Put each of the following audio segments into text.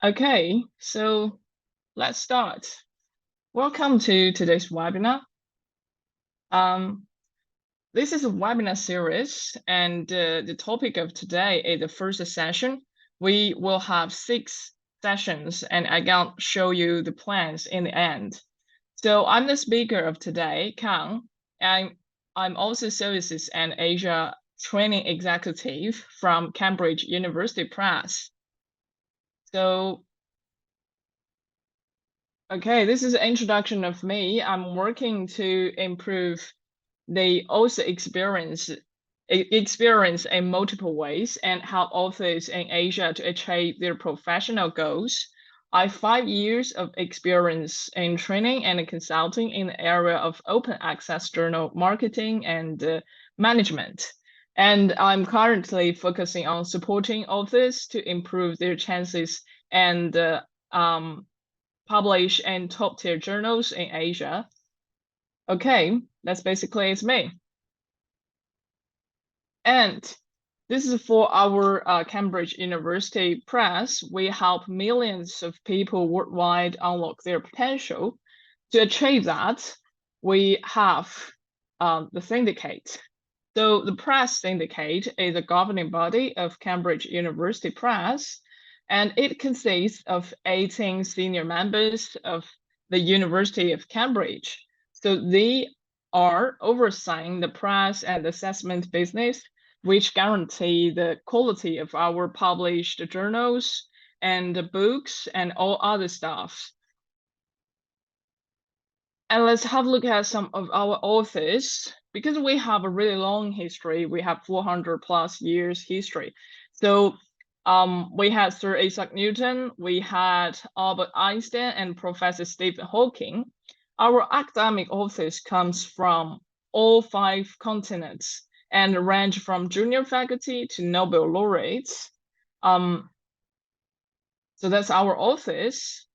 Okay, so let's start. Welcome to today's webinar. Um, this is a webinar series, and the topic of today is the first session. We will have 6 sessions, and I can show you the plans in the end. So I'm the speaker of today, Kang. I'm also Services and Asia Training Executive from Cambridge University Press. So okay, this is an introduction of me. I'm working to improve the author experience in multiple ways and help authors in Asia to achieve their professional goals. I have 5 years of experience in training and consulting in the area of open access journal marketing and management. And I'm currently focusing on supporting authors to improve their chances and um, publish in top tier journals in Asia. Okay, that's basically it's me. And this is for our Cambridge University Press. We help millions of people worldwide unlock their potential. To achieve that, we have the syndicate. So the Press Syndicate is a governing body of Cambridge University Press, and it consists of 18 senior members of the University of Cambridge. So they are overseeing the press and assessment business, which guarantee the quality of our published journals and the books and all other stuff. And let's have a look at some of our authors. Because we have a really long history, we have 400 plus years history. So we had Sir Isaac Newton, we had Albert Einstein, and Professor Stephen Hawking. Our academic authors comes from all 5 continents and range from junior faculty to Nobel laureates. So that's our authors.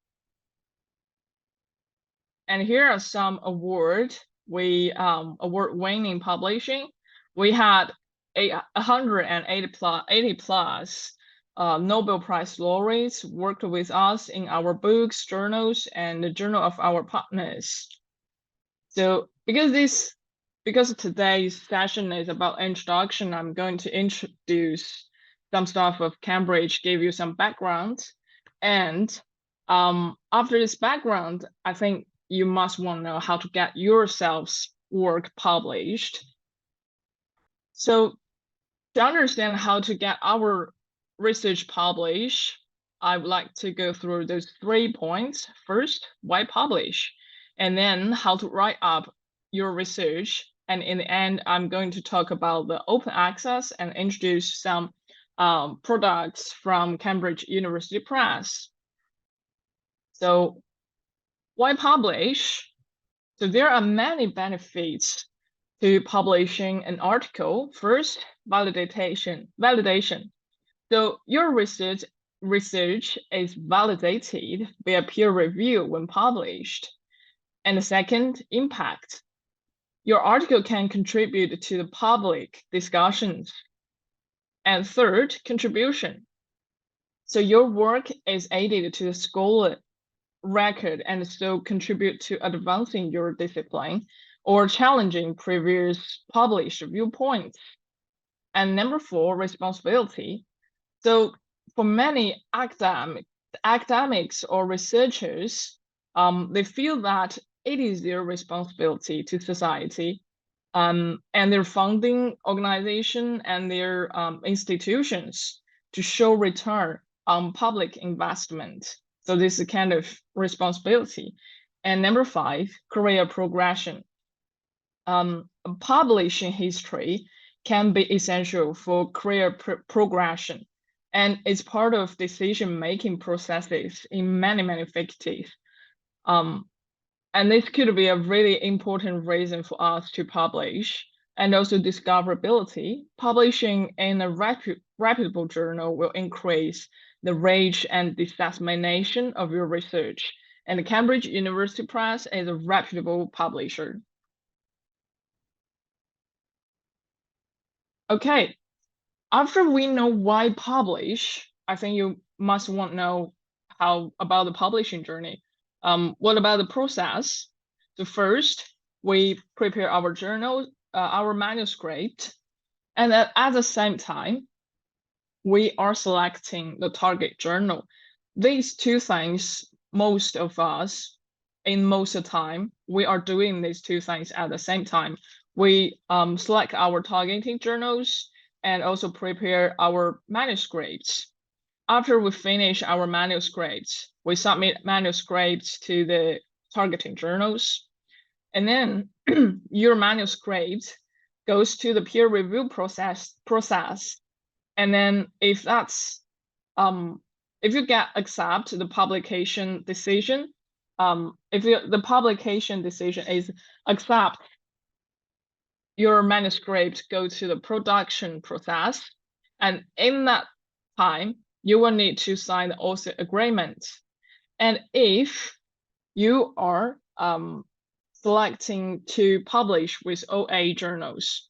And here are some award award-winning publishing. We had 180 plus Nobel Prize laureates worked with us in our books, journals, and the journal of our partners. So because today's session is about introduction, I'm going to introduce some stuff of Cambridge, give you some background, and after this background, I think you must want to know how to get yourselves work published. So to understand how to get our research published, I would like to go through those 3 points. First, why publish? And then how to write up your research. And in the end, I'm going to talk about the open access and introduce some products from Cambridge University Press. So why publish? So there are many benefits to publishing an article. First, validation. So your research is validated via peer review when published. And the second, impact. Your article can contribute to the public discussions. And third, contribution. So your work is added to the scholar record and so contribute to advancing your discipline or challenging previous published viewpoints. And number 4, responsibility. So for many academics or researchers, they feel that it is their responsibility to society and their funding organization and their institutions to show return on public investment. So this is a kind of responsibility. And number 5, career progression. Publishing history can be essential for career progression, and it's part of decision-making processes in many faculties. And this could be a really important reason for us to publish. And also discoverability. Publishing in a reputable journal will increase the reach and dissemination of your research. And the Cambridge University Press is a reputable publisher. Okay, after we know why publish, I think you must want to know how about the publishing journey? What about the process? So first, we prepare our journal, our manuscript, and at the same time, we are selecting the target journal. These two things, most of us, in most of the time, we are doing these two things at the same time. We select our targeting journals and also prepare our manuscripts. After we finish our manuscripts, we submit manuscripts to the targeting journals. And then your manuscript goes to the peer review process. And then if that's if you get accept the publication decision, if the publication decision is accept, your manuscript go to the production process, and in that time you will need to sign the author agreement. And if you are selecting to publish with OA journals,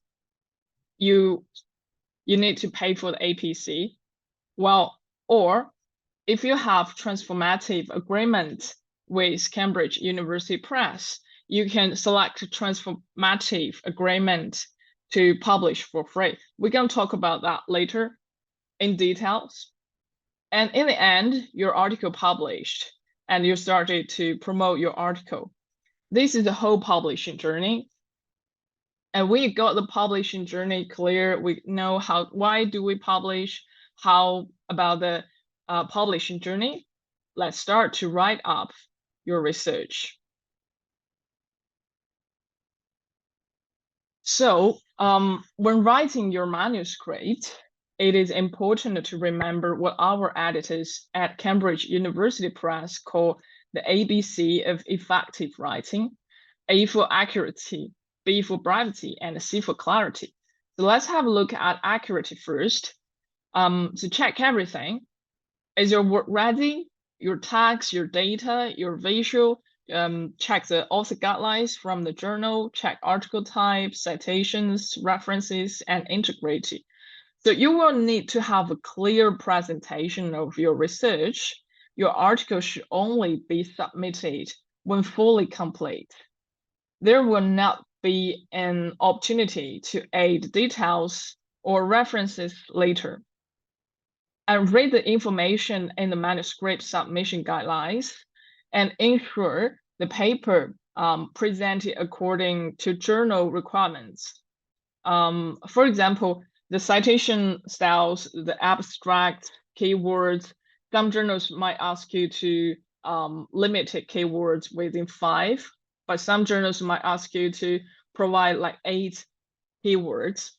you need to pay for the APC. Well, or if you have transformative agreement with Cambridge University Press, you can select transformative agreement to publish for free. We can talk about that later in details. And in the end, your article published and you started to promote your article. This is the whole publishing journey. And we got the publishing journey clear. We know why do we publish, how about the publishing journey. Let's start to write up your research. So when writing your manuscript, it is important to remember what our editors at Cambridge University Press call the ABC of effective writing: A for accuracy, B for brevity, and C for clarity. So let's have a look at accuracy first. To check everything. Is your work ready? Your text, your data, your visual, check the author guidelines from the journal, check article type, citations, references, and integrity. So you will need to have a clear presentation of your research. Your article should only be submitted when fully complete. There will not be an opportunity to add details or references later. And read the information in the manuscript submission guidelines and ensure the paper presented according to journal requirements. For example, the citation styles, the abstract, keywords. Some journals might ask you to limit keywords within 5, but some journals might ask you to provide like 8 keywords.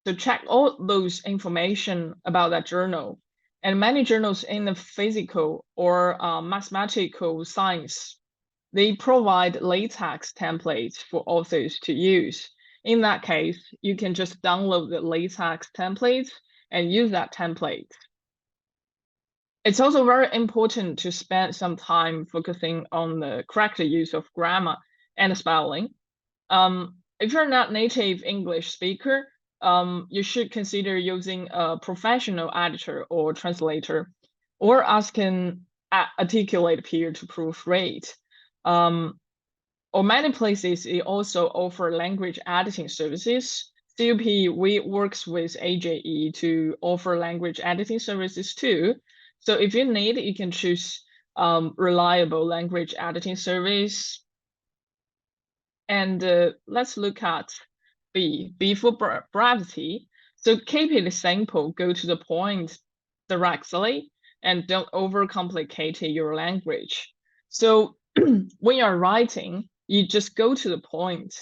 So check all those information about that journal. And many journals in the physical or mathematical science, they provide LaTeX templates for authors to use. In that case, you can just download the LaTeX templates and use that template. It's also very important to spend some time focusing on the correct use of grammar and spelling. If you're not native English speaker, you should consider using a professional editor or translator, or ask an articulate peer to proofread. Or many places it also offer language editing services. CUP, we works with AJE to offer language editing services too. So if you need, you can choose reliable language editing service. And let's look at B for brevity. So keep it simple, go to the point directly, and don't overcomplicate your language. So when you're writing, you just go to the point.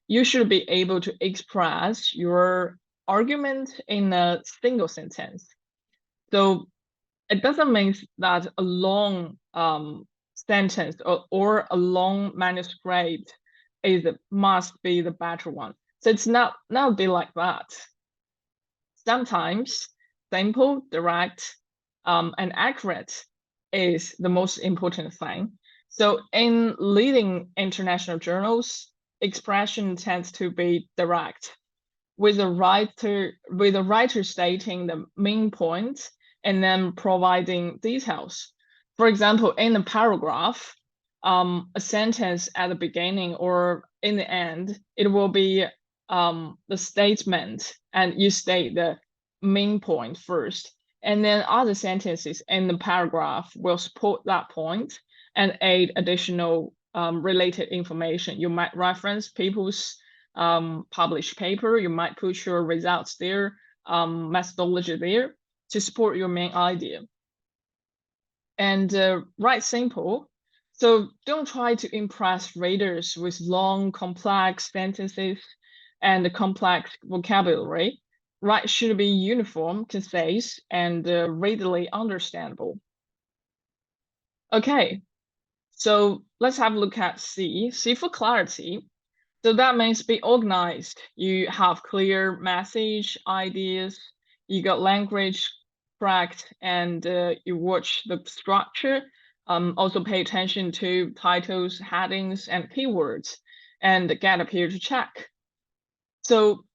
You should be able to express your argument in a single sentence. So it doesn't mean that a long sentence or a long manuscript must be the better one. So it's not be like that. Sometimes simple, direct, and accurate is the most important thing. So in leading international journals, expression tends to be direct, with the writer stating the main points and then providing details. For example, in a paragraph, a sentence at the beginning or in the end, it will be the statement, and you state the main point first, and then other sentences in the paragraph will support that point and add additional related information. You might reference people's published paper, you might put your results there, methodology there to support your main idea. And write simple. So don't try to impress readers with long, complex sentences and complex vocabulary. Write should be uniform, concise, and readily understandable. Okay, so let's have a look at C. C for clarity. So that means be organized. You have clear message, ideas, you got language correct, and you watch the structure. Also pay attention to titles, headings, and keywords, and get a peer to check. So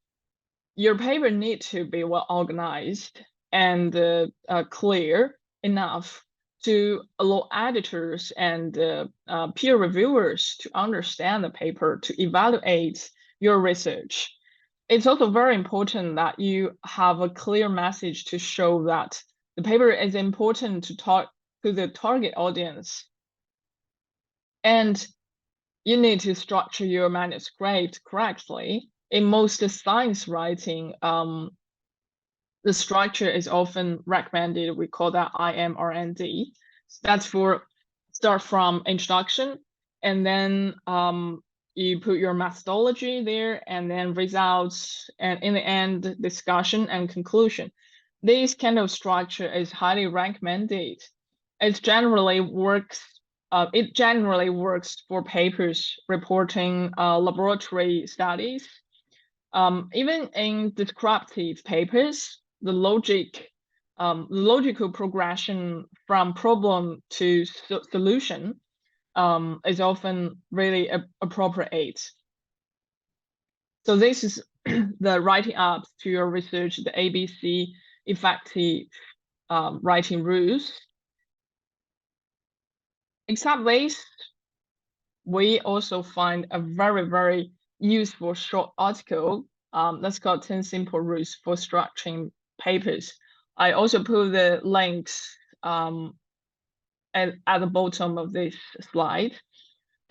your paper needs to be well organized and clear enough to allow editors and peer reviewers to understand the paper, to evaluate your research. It's also very important that you have a clear message to show that the paper is important to talk to the target audience. And you need to structure your manuscript correctly. In most science writing, the structure is often recommended. We call that IMRND. So that's for start from introduction, and then you put your methodology there, and then results, and in the end, discussion and conclusion. This kind of structure is highly recommended. It generally works for papers reporting laboratory studies. Even in descriptive papers, the logical progression from problem to solution is often really appropriate. So this is the writing up to your research, the ABC effective writing rules. Except this, we also find a very, very useful short article that's called 10 Simple Rules for Structuring Papers. I also put the links at the bottom of this slide.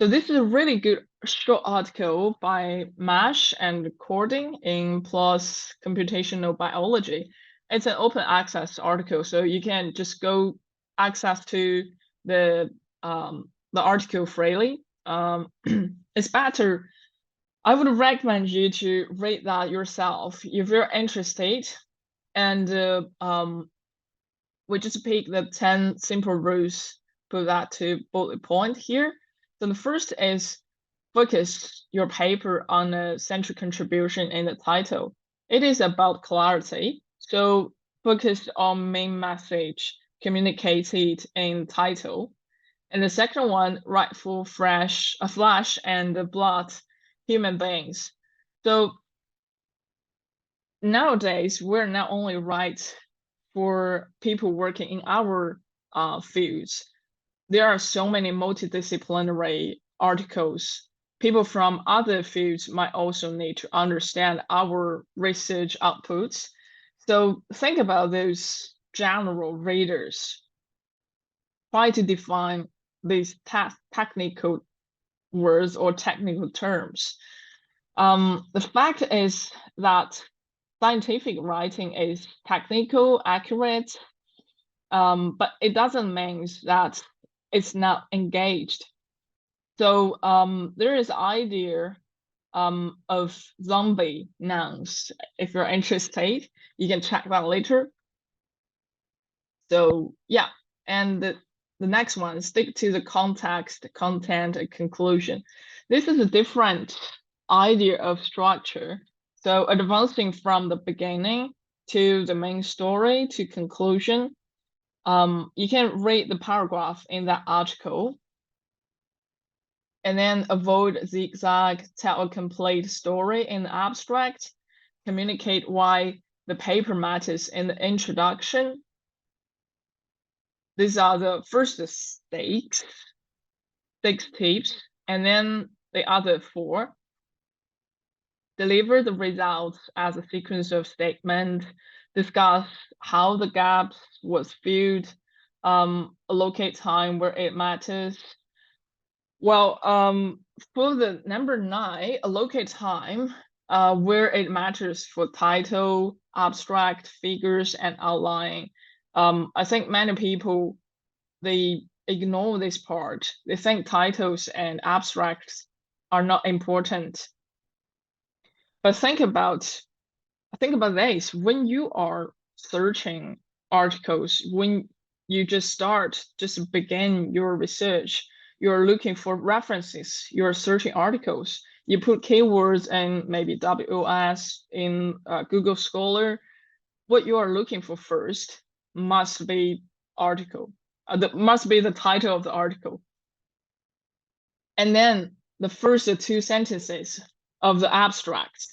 So this is a really good short article by Mash and Cording in PLOS Computational Biology. It's an open access article, so you can just go access to the article freely. It's better. I would recommend you to read that yourself if you're interested. And we just pick the 10 simple rules, put that to bullet point here. So the first is focus your paper on a central contribution in the title. It is about clarity, so focus on main message communicated in title. And the second one, write for flesh and blood human beings. So nowadays, we're not only write for people working in our fields. There are so many multidisciplinary articles. People from other fields might also need to understand our research outputs. So think about those general readers. Try to define these technical words or technical terms. The fact is that scientific writing is technical, accurate, but it doesn't mean that it's not engaged. So there is idea of zombie nouns. If you're interested, you can check that later. So yeah, and the next one, stick to the context, content, and conclusion. This is a different idea of structure. So advancing from the beginning to the main story to conclusion. You can read the paragraph in that article and then avoid zigzag, tell a complete story in the abstract, communicate why the paper matters in the introduction. these are the first six tips, and then the other 4. Deliver the results as a sequence of statements, discuss how the gaps was filled, allocate time where it matters. Well, for the number 9, allocate time where it matters for title, abstract, figures, and outline. I think many people, they ignore this part. They think titles and abstracts are not important. But think about this. When you are searching articles, when you just begin your research, you're looking for references, you're searching articles, you put keywords and maybe WOS in Google Scholar. What you are looking for first must be article. Must be the title of the article. And then the first 2 sentences of the abstract.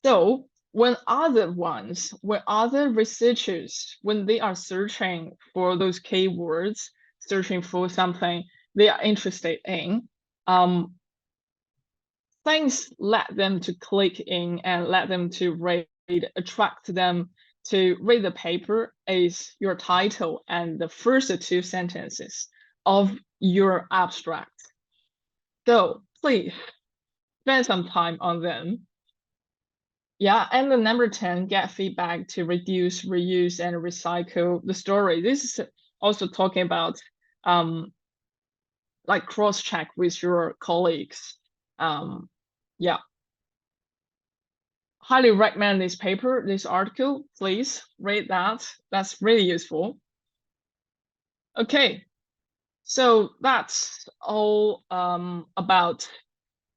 So when other researchers, when they are searching for those keywords, searching for something they are interested in, things let them to click in and let them to read, attract them to read the paper is your title and the first 2 sentences of your abstract. So please spend some time on them. Yeah, and the number 10, get feedback to reduce, reuse, and recycle the story. This is also talking about like cross-check with your colleagues. Yeah. Highly recommend this paper, this article. Please read that. That's really useful. Okay, so that's all about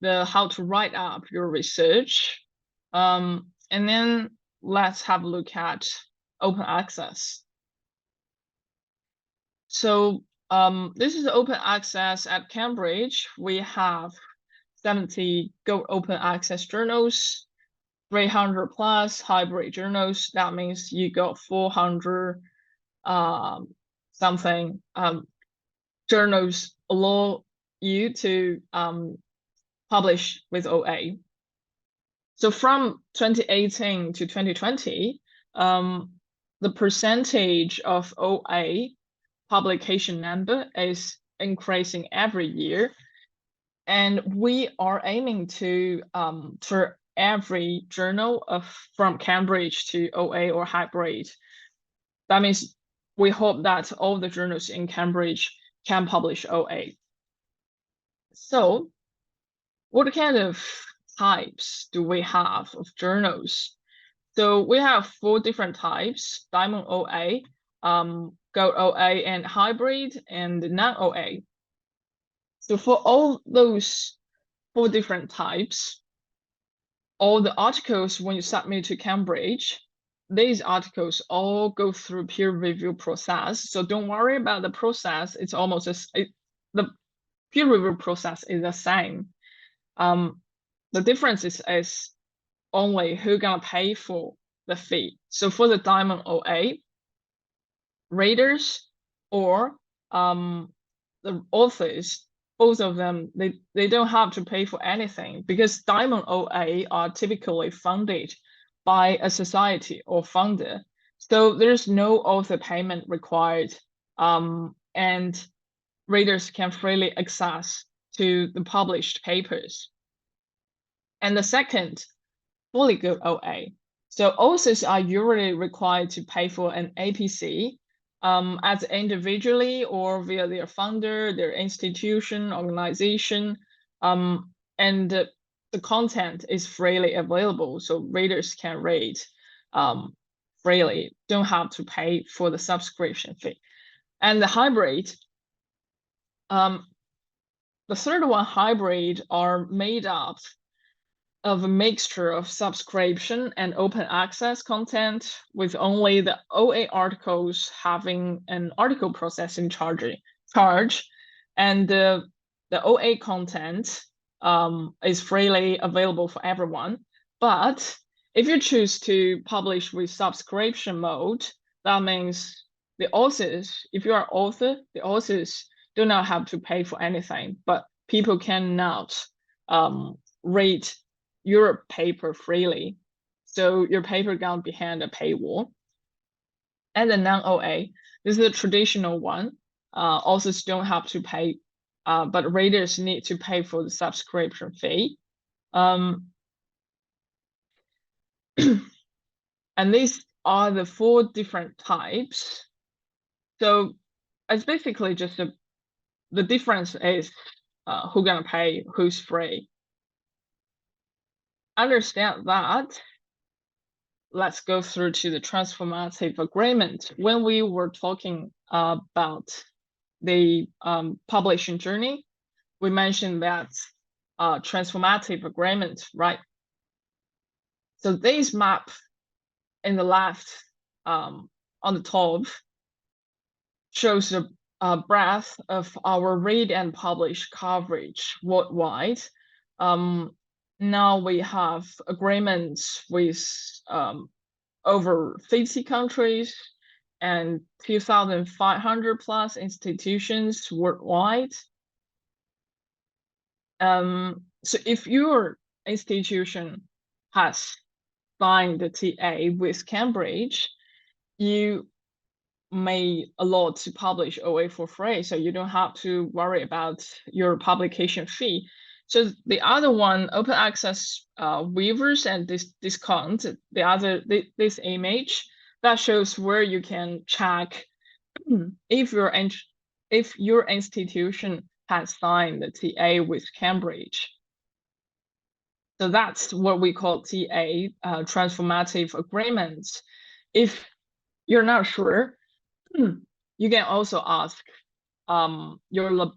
the how to write up your research. And then let's have a look at open access. So this is open access at Cambridge. We have 70 Go open access journals, 300 plus hybrid journals. That means you got 400 something journals allow you to publish with OA. So from 2018 to 2020, the percentage of OA publication number is increasing every year. And we are aiming to for every journal from Cambridge to OA or hybrid. That means we hope that all the journals in Cambridge can publish OA. So what kind of types do we have of journals? So we have 4 different types: Diamond OA, Gold OA, and hybrid, and non-OA. So for all those 4 different types, all the articles, when you submit to Cambridge, these articles all go through peer review process. So don't worry about the process. It's almost the peer review process is the same. The difference is only who gonna pay for the fee. So for the Diamond OA, readers or the authors, both of them, they don't have to pay for anything, because Diamond OA are typically funded by a society or funder. So there's no author payment required, and readers can freely access to the published papers. And the second, fully good OA. So authors are usually required to pay for an APC as individually or via their funder, their institution, organization, and the content is freely available, so readers can read freely, don't have to pay for the subscription fee. And the hybrid, the third one, hybrid, are made up of a mixture of subscription and open access content, with only the OA articles having an article processing charge, and the OA content is freely available for everyone. But if you choose to publish with subscription mode, that means the authors, if you are author, the authors do not have to pay for anything, but people cannot read your paper freely. So your paper gone behind a paywall. And the non-OA, this is a traditional one. Authors don't have to pay, but readers need to pay for the subscription fee. And these are the 4 different types. So it's basically just the difference is who's gonna pay, who's free. Understand that. Let's go through to the transformative agreement. When we were talking about the publishing journey, we mentioned that transformative agreement, right? So this map in the left on the top shows the breadth of our read and publish coverage worldwide. Now we have agreements with over 50 countries and 2,500 plus institutions worldwide. So if your institution has signed the TA with Cambridge, you may allowed to publish OA for free, so you don't have to worry about your publication fee. So the other one, open access waivers and this discount, this image that shows where you can check if your institution has signed the TA with Cambridge. So that's what we call TA, transformative agreements. If you're not sure, you can also ask your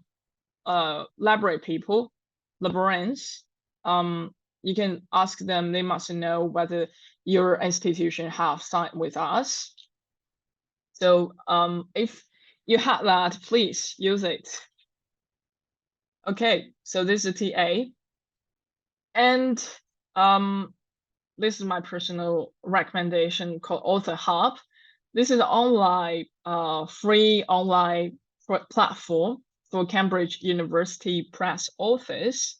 library people, librarians. You can ask them, they must know whether your institution have signed with us. So if you have that, please use it. Okay, so this is TA. And this is my personal recommendation called Author Hub. This is an online, free online platform for Cambridge University Press Office.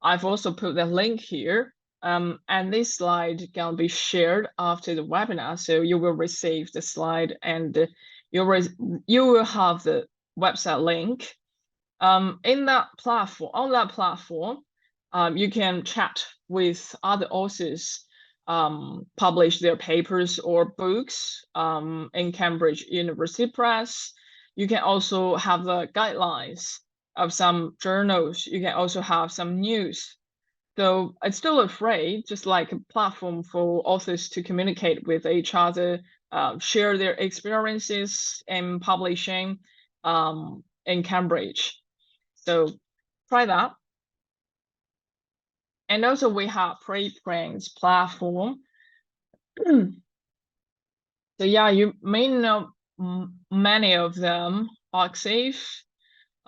I've also put the link here. And this slide can be shared after the webinar, so you will receive the slide and you will have the website link. In that platform, on that platform, you can chat with other authors, publish their papers or books in Cambridge University Press. You can also have the guidelines of some journals. You can also have some news. So it's still free, just like a platform for authors to communicate with each other, share their experiences in publishing in Cambridge. So try that. And also we have preprints platform. So yeah, you may know many of them, Arxiv,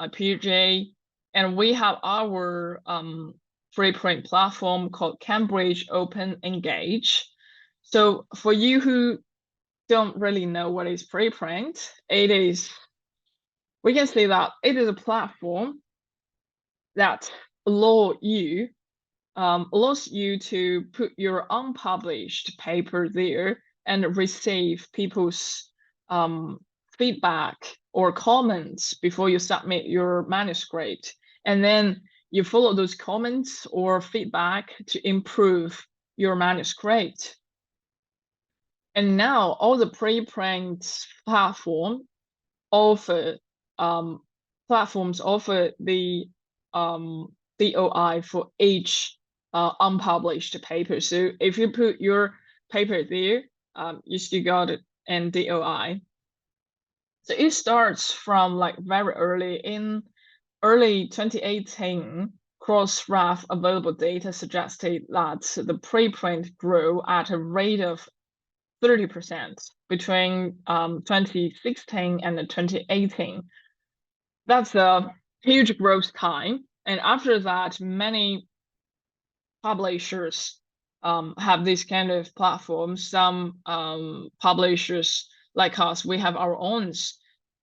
PJ, and we have our preprint platform called Cambridge Open Engage. So for you who don't really know what is preprint, we can say that it is a platform that allows you to put your unpublished paper there and receive people's feedback or comments before you submit your manuscript. And then you follow those comments or feedback to improve your manuscript. And now all the preprint platforms offer the DOI for each unpublished paper. So if you put your paper there, you still got it in DOI. So it starts from like very early in early 2018. Crossref available data suggested that the preprint grew at a rate of 30% between 2016 and 2018. That's a huge growth time. And after that, many publishers have this kind of platform. Some publishers like us, we have our own,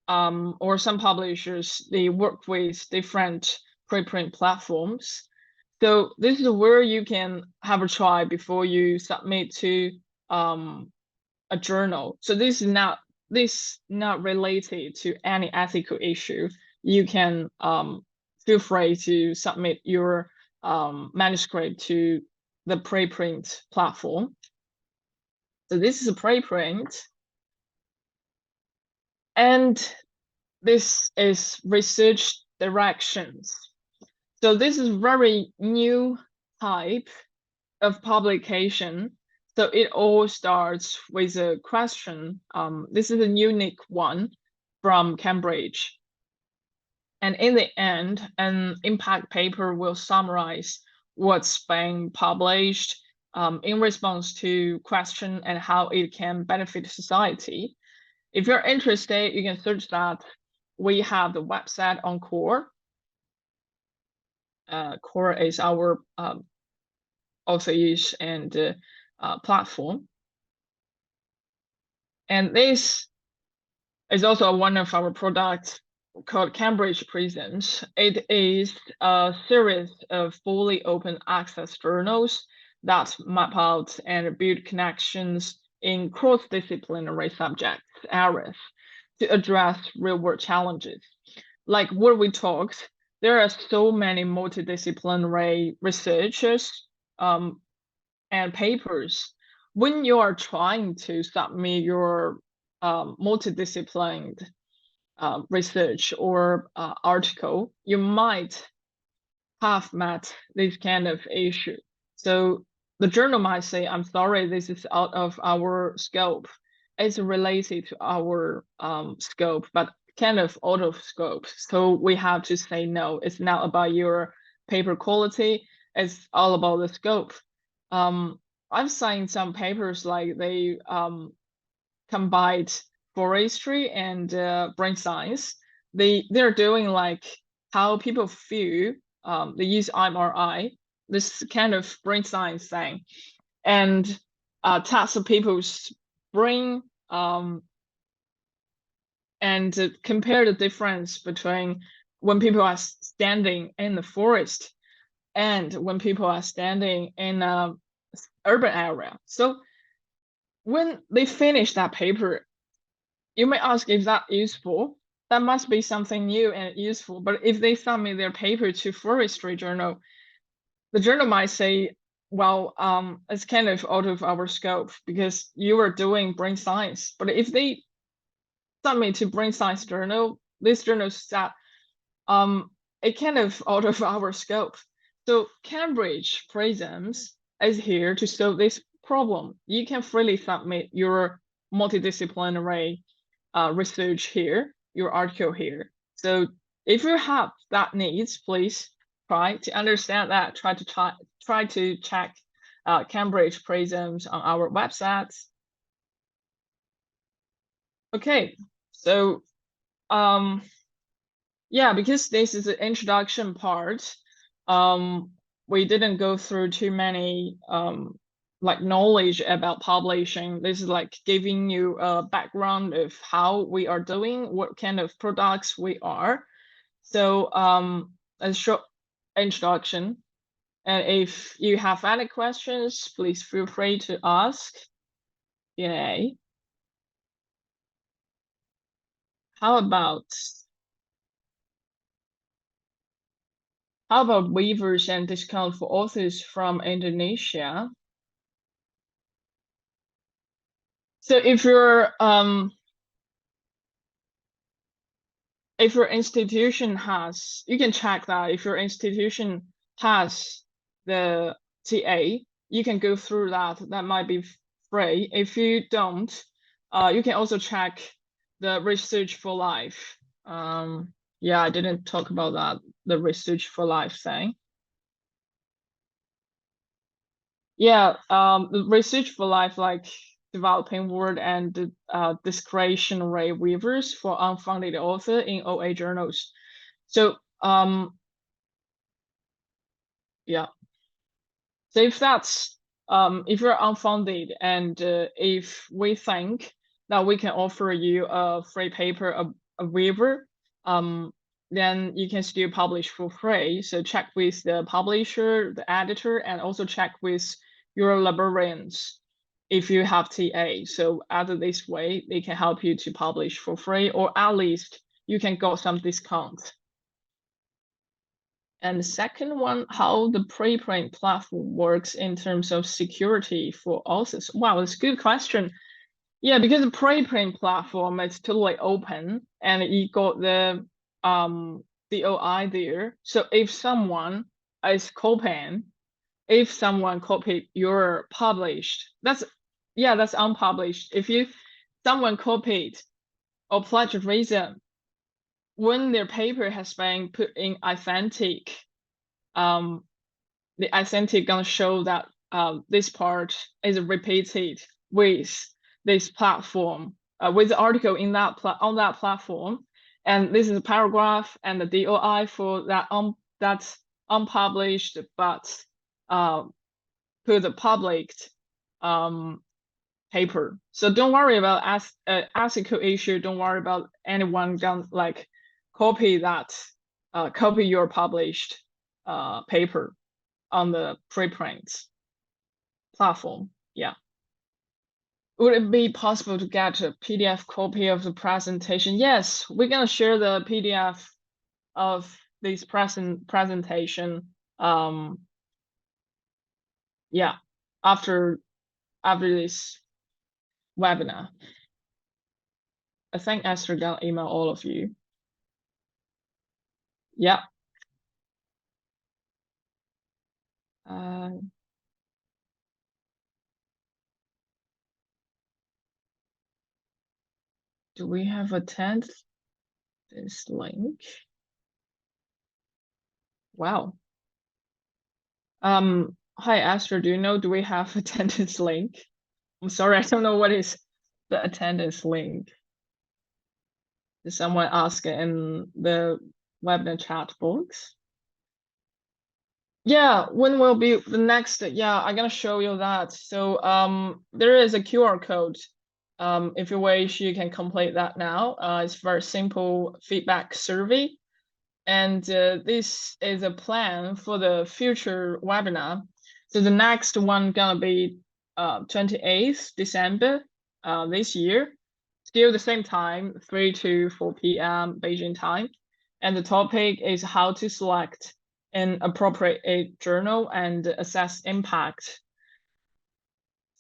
or some publishers, they work with different preprint platforms. So this is where you can have a try before you submit to a journal. So this is not related to any ethical issue. You can feel free to submit your manuscript to the preprint platform. So this is a preprint, and this is research directions. So this is very new type of publication. So it all starts with a question. This is a unique one from Cambridge. And in the end, an impact paper will summarize what's being published in response to question and how it can benefit society. If you're interested, you can search that. We have the website on Core. Core is our author use and platform. And this is also one of our products called Cambridge Presents. It is a series of fully open access journals that map out and build connections in cross-disciplinary subjects areas to address real-world challenges. Like what we talked, there are so many multidisciplinary researchers and papers. When you are trying to submit your multidisciplined research or article, you might have met this kind of issue. So the journal might say, I'm sorry, this is out of our scope. It's related to our scope, but kind of out of scope. So we have to say, no, it's not about your paper quality. It's all about the scope. I've seen some papers like they combined forestry and brain science. They're doing like how people feel. They use MRI, this kind of brain science thing, and test people's brain and compare the difference between when people are standing in the forest and when people are standing in a urban area. So when they finish that paper, you may ask, is that useful? That must be something new and useful. But if they submit their paper to forestry journal, the journal might say, well, it's kind of out of our scope because you are doing brain science. But if they submit to brain science journal, this journal said, it kind of out of our scope. So Cambridge Presents is here to solve this problem. You can freely submit your multidisciplinary research here, your article here. So if you have that needs, please try to understand that. Try to check Cambridge Presents on our websites. Okay, so yeah, because this is the introduction part, we didn't go through too many like knowledge about publishing. This is like giving you a background of how we are doing, what kind of products we are. So a short introduction. And if you have any questions, please feel free to ask. Yay. How about waivers and discount for authors from Indonesia? So if your institution has, you can check that. If your institution has the TA, you can go through that. That might be free. If you don't, you can also check the Research for Life. Yeah, I didn't talk about that, the Research for Life thing. Yeah, the Research for Life, like developing word and discretionary waivers for unfunded author in OA journals. So yeah. So if that's if you're unfunded and if we think that we can offer you a free paper, a waiver, then you can still publish for free. So check with the publisher, the editor, and also check with your librarians if you have TA. So either this way, they can help you to publish for free, or at least you can get some discount. And the second one, how the preprint platform works in terms of security for authors. Wow, that's a good question. Yeah, because the preprint platform is totally open and you got the DOI there. So if someone is copying, if someone copied your published, that's unpublished. If someone copied or plagiarism, when their paper has been put in authentic, the authentic gonna show that this part is repeated with this platform, with the article in that on that platform, and this is a paragraph and the DOI for that that's unpublished but put the public paper. So don't worry about ethical issue. Don't worry about anyone gonna like copy that, copy your published paper on the preprint platform. Yeah. Would it be possible to get a PDF copy of the presentation? Yes, we're gonna share the PDF of this presentation. Yeah, after this webinar. I think Esther gonna email all of you. Yeah. Do we have attend this link? Wow. Hi Esther, do you know, do we have attendance link? I'm sorry, I don't know what is the attendance link. Did someone ask in the webinar chat box? Yeah, when will be the next? Yeah, I'm gonna show you that. So there is a QR code. If you wish, you can complete that now. It's very simple feedback survey. And this is a plan for the future webinar. So the next one gonna be 28th December this year. Still the same time, 3 to 4 p.m. Beijing time. And the topic is how to select an appropriate journal and assess impact.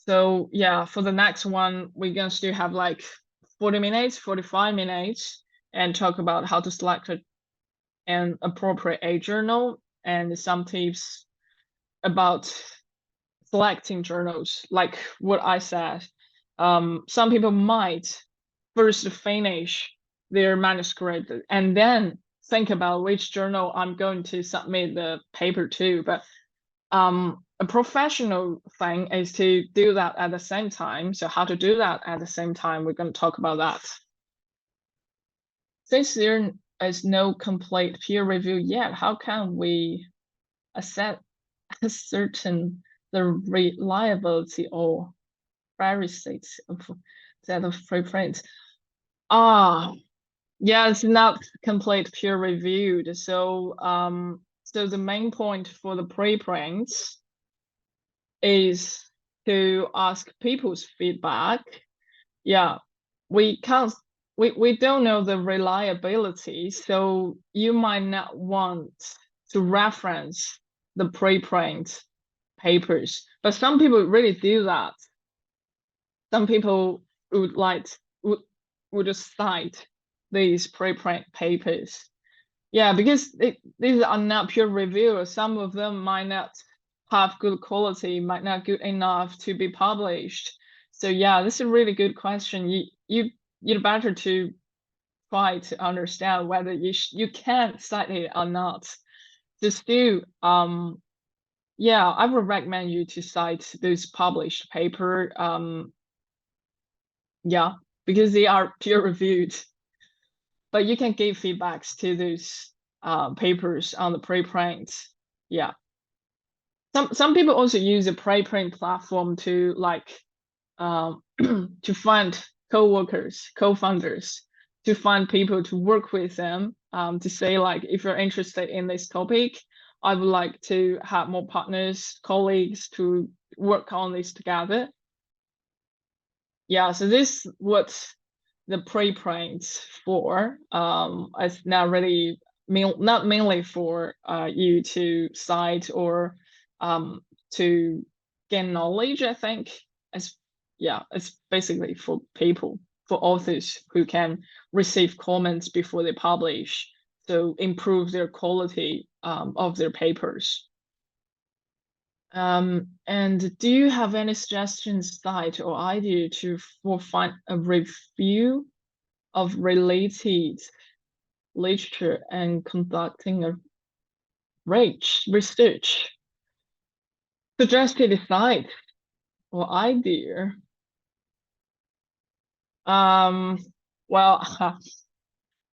So yeah, for the next one, we're gonna still have like 40 minutes, 45 minutes, and talk about how to select an appropriate journal and some tips about selecting journals. Like what I said, some people might first finish their manuscript and then think about which journal I'm going to submit the paper to. But a professional thing is to do that at the same time. So how to do that at the same time, we're going to talk about that. Since there is no complete peer review yet, how can we ascertain the reliability or veracity of set of preprints? Yeah, it's not complete peer reviewed. So so the main point for the preprints is to ask people's feedback. Yeah, we don't know the reliability, so you might not want to reference the preprint papers, but some people really do that. Some people would just cite these preprint papers. Yeah, because these are not peer reviewed. Some of them might not have good quality, might not good enough to be published. So yeah, this is a really good question. You'd better to try to understand whether you can cite it or not. Just do yeah, I would recommend you to cite those published paper. Yeah, because they are peer reviewed. But you can give feedbacks to those papers on the preprint. Yeah. Some people also use the preprint platform to like to find co-workers, co-founders, to find people to work with them, to say like, if you're interested in this topic, I would like to have more partners, colleagues to work on this together. Yeah, so this what the preprints for. It's not really not mainly for you to cite or to gain knowledge. I think it's it's basically for people, for authors who can receive comments before they publish, so improve their quality of their papers. And do you have any suggestions, site or idea for find a review of related literature and conducting a research? Suggested site or idea? Well,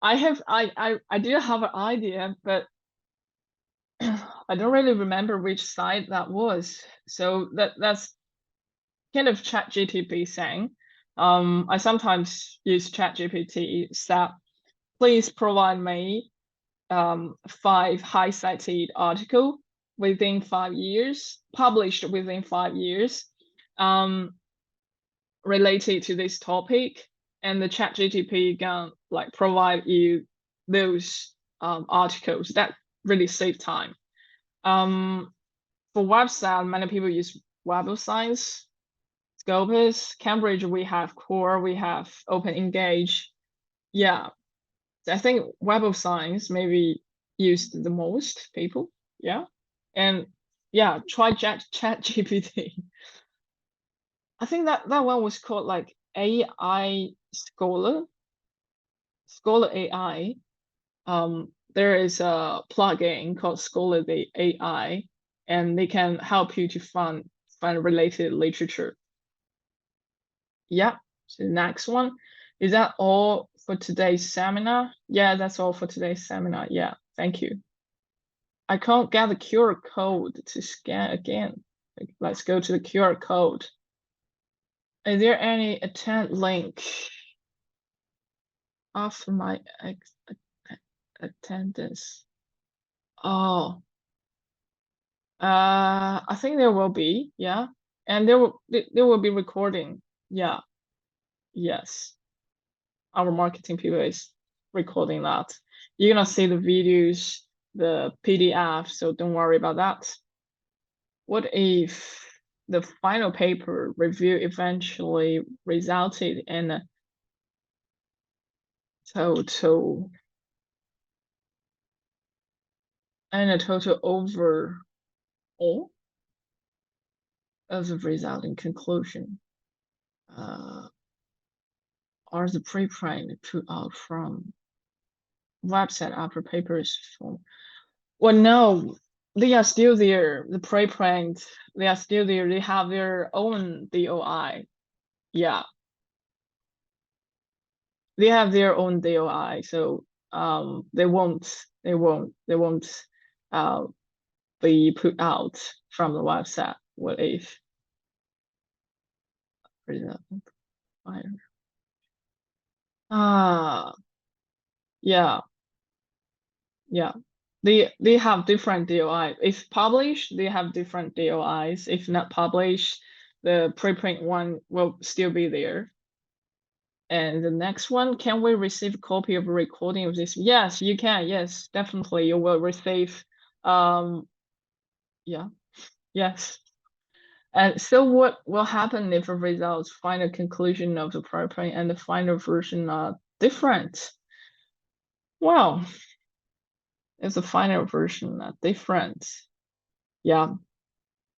I do have an idea, but I don't really remember which site that was. So that's kind of ChatGPT saying. I sometimes use ChatGPT. So please provide me 5 high cited article within 5 years, published within 5 years, related to this topic, and the ChatGPT can like provide you those articles. That really save time. For website, many people use Web of Science, Scopus. Cambridge, we have Core, we have Open Engage. Yeah, I think Web of Science maybe used the most people. Yeah, and yeah, try ChatGPT. I think that one was called like AI Scholar AI. There is a plugin called Scholar the AI, and they can help you to find related literature. Yeah. So the next one, is that all for today's seminar? Yeah, that's all for today's seminar. Yeah, thank you. I can't get the QR code to scan again. Let's go to the QR code. Is there any attend link after my attendance? Oh, I think there will be, yeah, and there will be recording. Yeah, yes, our marketing people is recording that. You're gonna see the videos, the PDF, so don't worry about that. What if the final paper review eventually resulted in a total overall of the resulting conclusion? Are the preprint put out from website after papers form? Well, no, they are still there. The preprint, they are still there. They have their own DOI. Yeah, they have their own DOI. So they won't be put out from the website. What if? Yeah, yeah. They have different DOI. If published, they have different DOIs. If not published, the preprint one will still be there. And the next one, can we receive a copy of a recording of this? Yes, you can. Yes, definitely you will receive. Yeah, yes. And so what will happen if the results, final conclusion of the preprint and the final version are different? Well, if the final version are different, yeah,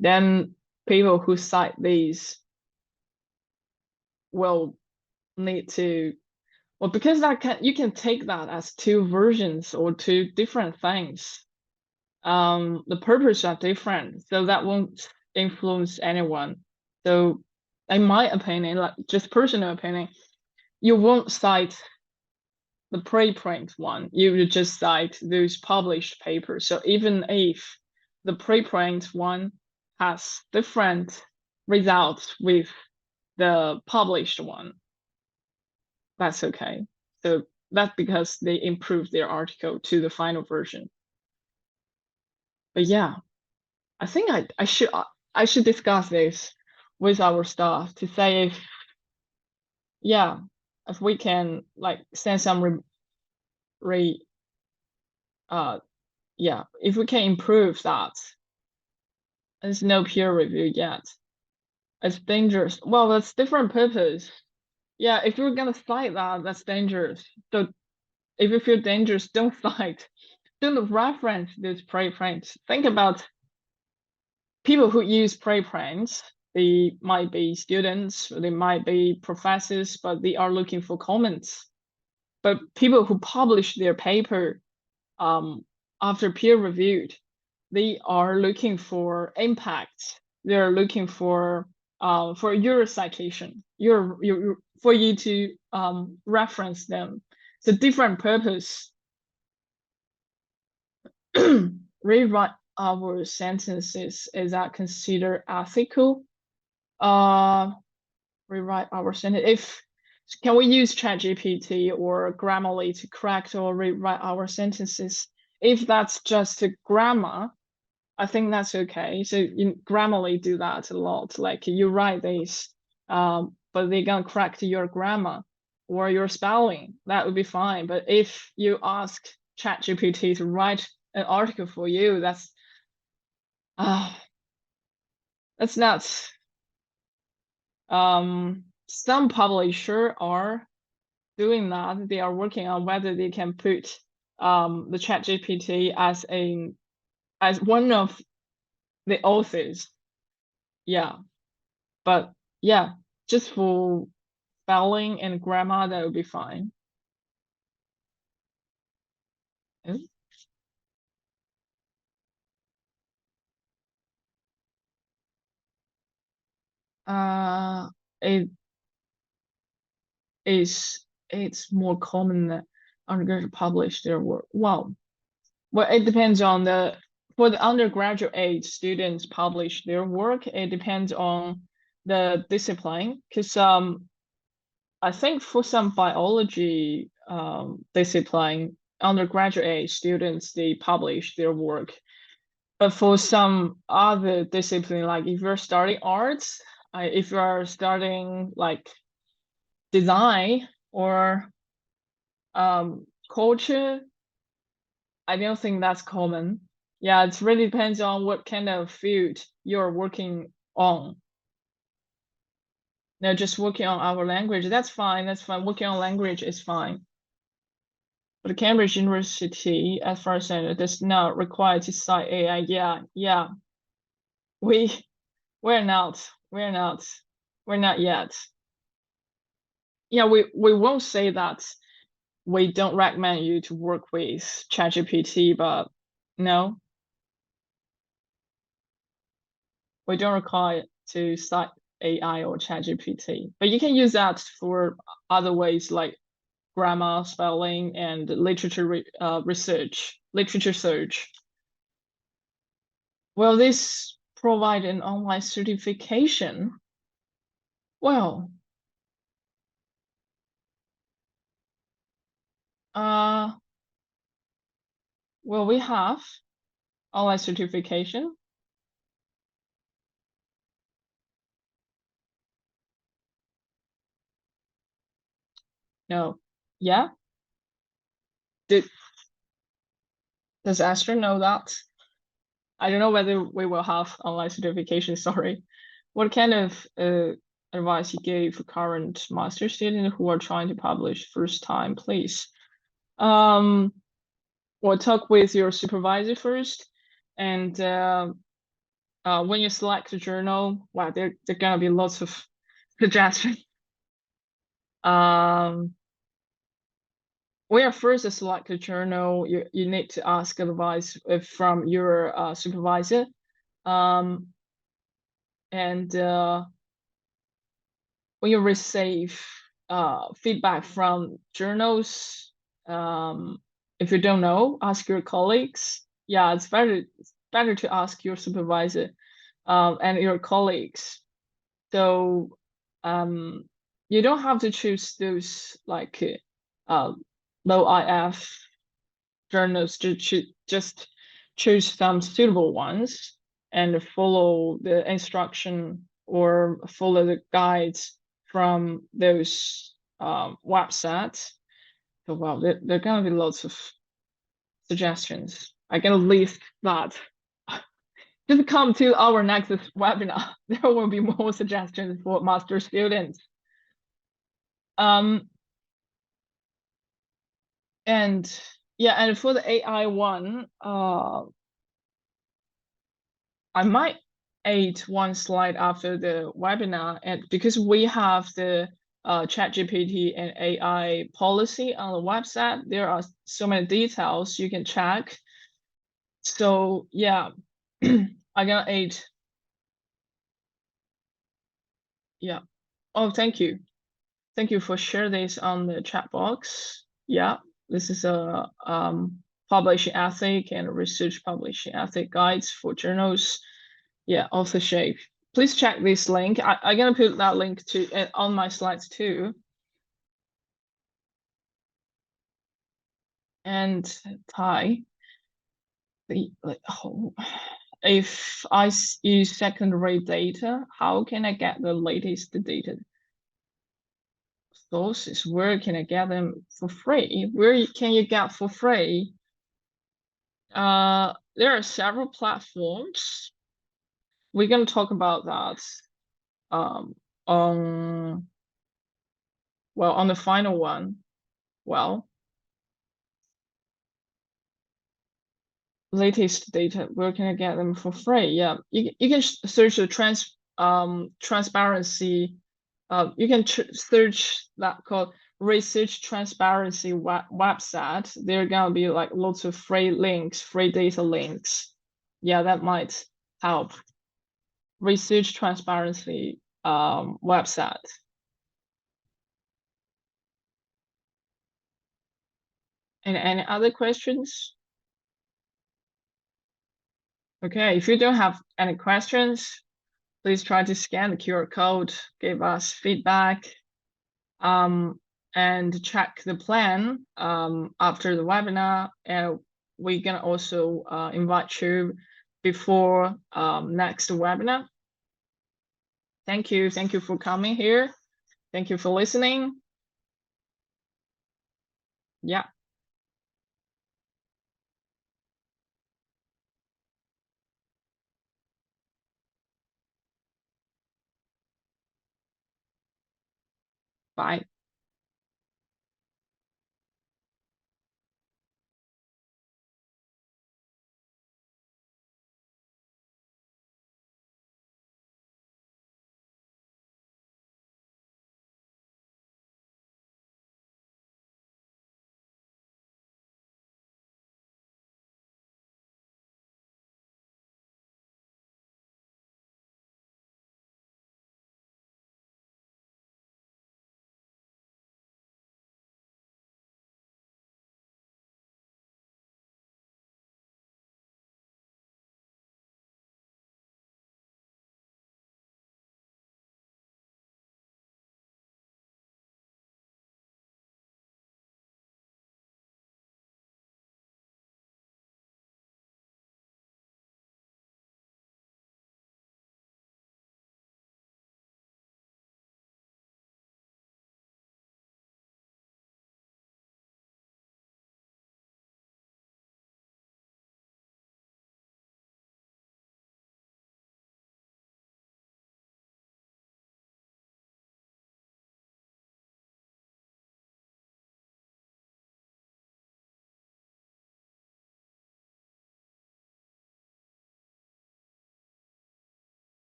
then people who cite these will need to, well, because you can take that as 2 versions or 2 different things. The purpose are different, so that won't influence anyone. So in my opinion, like just personal opinion, you won't cite the preprint one, you would just cite those published papers. So even if the preprint one has different results with the published one, that's okay. So that's because they improved their article to the final version. But yeah, I think I should discuss this with our staff to say if, yeah, if we can like send some re yeah, if we can improve that. There's no peer review yet. It's dangerous. Well, that's different purpose. Yeah, if you're gonna cite that, that's dangerous. So if you feel dangerous, don't cite. Don't reference these preprints. Think about people who use preprints. They might be students, they might be professors, but they are looking for comments. But people who publish their paper after peer reviewed, they are looking for impact. They're looking for your citation, for you to reference them. It's a different purpose. Rewrite our sentences, is that considered ethical? Rewrite our sentence. If can we use ChatGPT or Grammarly to correct or rewrite our sentences? If that's just a grammar, I think that's okay. So in Grammarly do that a lot. Like you write this, but they're gonna correct your grammar or your spelling. That would be fine. But if you ask ChatGPT to write an article for you, that's not. Some publisher are doing that. They are working on whether they can put the ChatGPT as one of the authors. Yeah, but yeah, just for spelling and grammar, that would be fine. Uh, it is it's more common that undergraduate publish their work. Well, it depends on for the undergraduate age students publish their work. It depends on the discipline, because I think for some biology discipline, undergraduate age students they publish their work. But for some other discipline, like if you're studying arts, if you're studying like design or culture, I don't think that's common. Yeah, it really depends on what kind of field you're working on. No, just working on our language, that's fine. That's fine. Working on language is fine. But Cambridge University, as far as I know, does not require to cite AI. Yeah. We we're not. We're not yet. Yeah, we won't say that we don't recommend you to work with ChatGPT, but no, we don't require to cite AI or ChatGPT. But you can use that for other ways like grammar, spelling, and literature research, literature search. Will this provide an online certification? Well, well, we have online certification. No, yeah. Does Astra know that? I don't know whether we will have online certification. Sorry. What kind of advice you gave for current master students who are trying to publish first time, please? Well, talk with your supervisor first, and when you select a journal, wow, there gonna be lots of suggestions. When you first select a journal, you need to ask advice from your supervisor. And when you receive feedback from journals, if you don't know, ask your colleagues. Yeah, it's better to ask your supervisor and your colleagues. So you don't have to choose those like low IF journals to just choose some suitable ones and follow the instruction or follow the guides from those websites. So well, there are gonna be lots of suggestions. I can list that. Just come to our next webinar. There will be more suggestions for master students. And yeah, and for the AI one, I might add one slide after the webinar, and because we have the ChatGPT and AI policy on the website, there are so many details you can check. So yeah, I got 8. Yeah. Oh, thank you. Thank you for sharing this on the chat box. Yeah, this is a publishing ethic and research publishing ethic guides for journals. Yeah, authorship. Please check this link. I'm gonna put that link to on my slides too. And Thai, if I use secondary data, how can I get the latest data sources? Where can I get them for free? Where can you get for free? There are several platforms. We're gonna talk about that on the final one. Well, latest data, where can I get them for free? Yeah, you can search the transparency. You can search that called research transparency website. There are gonna be like lots of free links, free data links. Yeah, that might help. Research transparency website. And any other questions? Okay, if you don't have any questions, please try to scan the QR code, give us feedback, and check the plan after the webinar. And we're gonna also invite you before next webinar. Thank you. Thank you for coming here. Thank you for listening. Yeah. Bye.